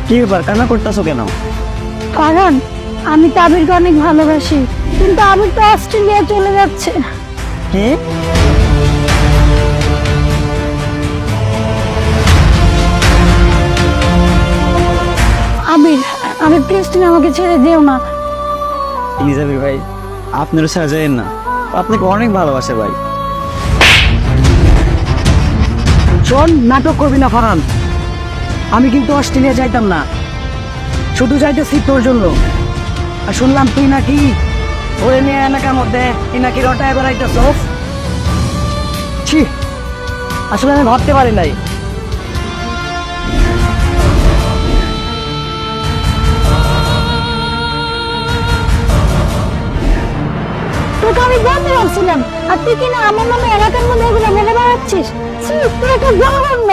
কি ব্যাপার, কান্না করতেছো কেন? কারণ আমি তো আবিরকে অনেক ভালোবাসি, কিন্তু আবির তো অস্ট্রেলিয়া চলে যাচ্ছে। কি? আবির, আবির প্লিজ তুমি আমাকে ছেড়ে যেও না। ইলিজাবির ভাই, আপনারও ছাড়া যায় না, আপনাকে অনেক ভালোবাসে ভাই। শোন, নাটক করবি না ফারহান। আমি কিন্তু অস্ট্রেলিয়া যাইতাম না, শুধু যাইতেছি তোর জন্য। আর শুনলাম তুই নাকি ওরে নিয়ে এলাকার মধ্যে তুই নাকি রটায় বেড়াইতেছস। ছি, আসলে আমি ভাবতে পারি নাই। তোকে আমি বলতে পারছিলাম, আর তুই কিনা আমার নামে এলাকার মধ্যে এগুলো বলে বেড়াচ্ছিস। ছি, তুই একটা জঘন্য।